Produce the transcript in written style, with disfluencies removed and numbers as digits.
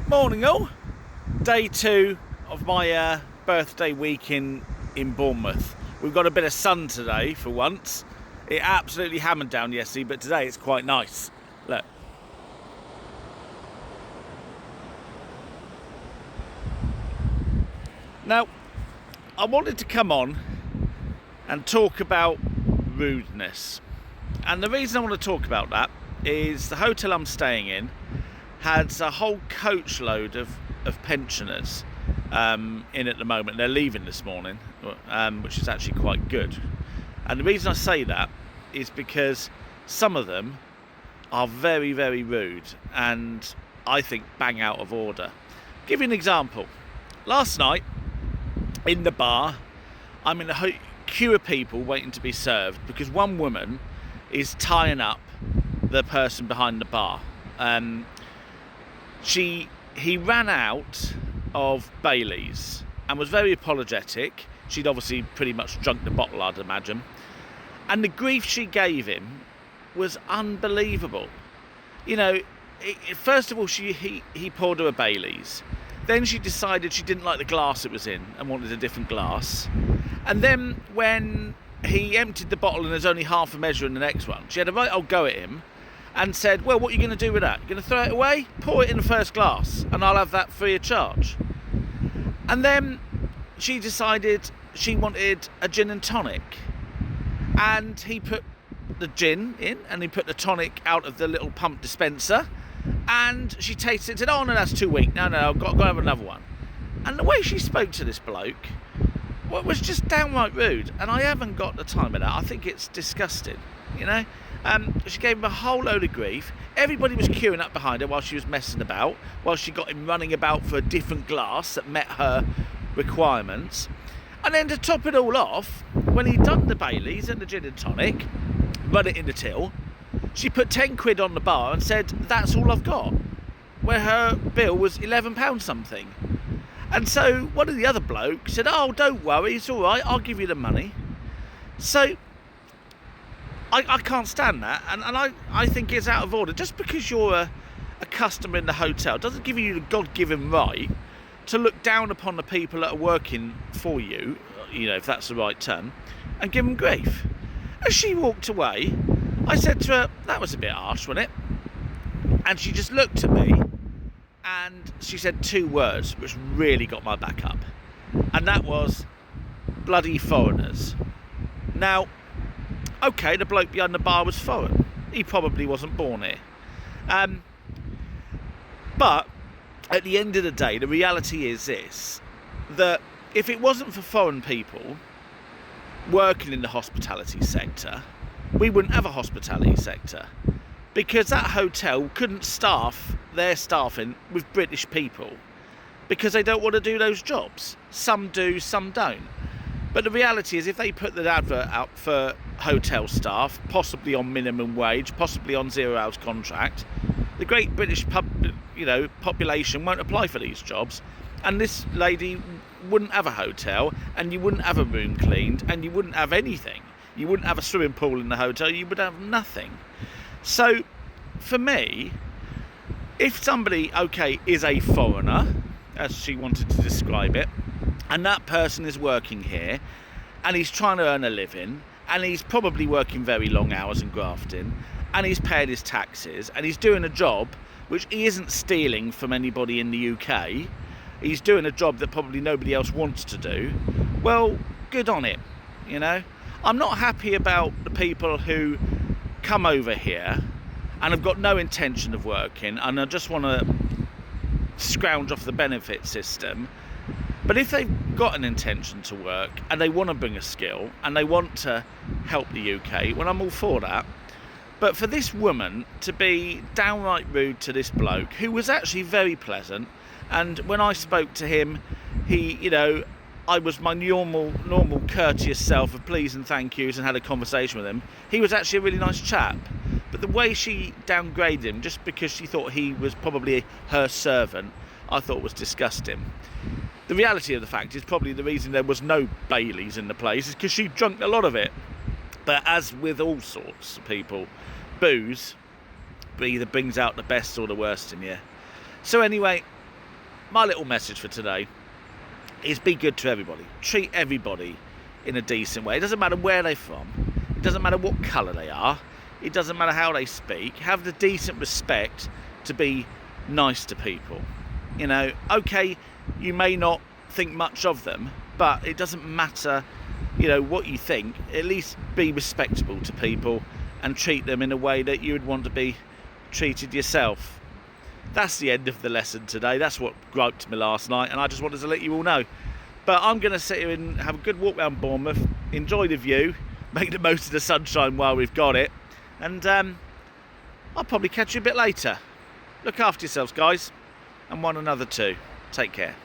Morning all. Day 2 of my birthday week in Bournemouth. We've got a bit of sun today for once. It absolutely hammered down yesterday, but today it's quite nice. Look. Now, I wanted to come on and talk about rudeness. And the reason I want to talk about that is the hotel I'm staying in has a whole coach load of pensioners in at the moment. They're leaving this morning, which is actually quite good. And the reason I say that is because some of them are very, very rude and I think bang out of order. I'll give you an example. Last night in the bar, I'm in a queue of people waiting to be served because one woman is tying up the person behind the bar. He ran out of Baileys and was very apologetic. She'd obviously pretty much drunk the bottle, I'd imagine. And the grief she gave him was unbelievable. You know, first of all, he poured her a Baileys. Then she decided she didn't like the glass it was in and wanted a different glass. And then when he emptied the bottle and there's only half a measure in the next one, she had a right old go at him and said, well, what are you going to do with that? You're going to throw it away? Pour it in the first glass and I'll have that free of charge. And then she decided she wanted a gin and tonic. And he put the gin in and he put the tonic out of the little pump dispenser. And she tasted it and said, oh, no, that's too weak. No, I've got to have another one. And the way she spoke to this bloke was just downright rude. And I haven't got the time for that. I think it's disgusting, you know. She gave him a whole load of grief. Everybody was queuing up behind her while she was messing about, while she got him running about for a different glass that met her requirements. And then to top it all off, when he'd done the Baileys and the gin and tonic, run it in the till, she put 10 quid on the bar and said, that's all I've got, where her bill was £11 something. And so one of the other blokes said, oh, don't worry, it's all right, I'll give you the money. So I can't stand that, and I think it's out of order. Just because you're a customer in the hotel doesn't give you the God-given right to look down upon the people that are working for you, you know, if that's the right term, and give them grief. As she walked away, I said to her, that was a bit harsh, wasn't it? And she just looked at me and she said 2 words which really got my back up, and that was bloody foreigners. Now, okay, the bloke behind the bar was foreign. He probably wasn't born here. But at the end of the day, the reality is this, that if it wasn't for foreign people working in the hospitality sector, we wouldn't have a hospitality sector, because that hotel couldn't staff their staffing with British people because they don't want to do those jobs. Some do, some don't. But the reality is, if they put the advert out for hotel staff, possibly on minimum wage, possibly on 0 hours contract, the great British population won't apply for these jobs, and this lady wouldn't have a hotel, and you wouldn't have a room cleaned, and you wouldn't have anything. You wouldn't have a swimming pool in the hotel. You would have nothing. So, for me, if somebody, okay, is a foreigner, as she wanted to describe it, and that person is working here and he's trying to earn a living and he's probably working very long hours and grafting and he's paying his taxes and he's doing a job which he isn't stealing from anybody in the UK, he's doing a job that probably nobody else wants to do, well, good on him, you know. I'm not happy about the people who come over here and have got no intention of working and I just want to scrounge off the benefit system. But if they've got an intention to work and they want to bring a skill and they want to help the UK, well, I'm all for that. But for this woman to be downright rude to this bloke, who was actually very pleasant, and when I spoke to him, he, you know, I was my normal courteous self of please and thank yous and had a conversation with him. He was actually a really nice chap. But the way she downgraded him just because she thought he was probably her servant, I thought was disgusting. The reality of the fact is probably the reason there was no Baileys in the place is because she drunk a lot of it. But as with all sorts of people, booze either brings out the best or the worst in you. So anyway, my little message for today is be good to everybody. Treat everybody in a decent way. It doesn't matter where they're from. It doesn't matter what colour they are. It doesn't matter how they speak. Have the decent respect to be nice to people. You know, okay, you may not think much of them, but it doesn't matter, you know, what you think. At least be respectable to people and treat them in a way that you would want to be treated yourself. That's the end of the lesson today. That's what griped me last night, and I just wanted to let you all know. But I'm going to sit here and have a good walk around Bournemouth, enjoy the view, make the most of the sunshine while we've got it, and I'll probably catch you a bit later. Look after yourselves, guys, and one another too. Take care.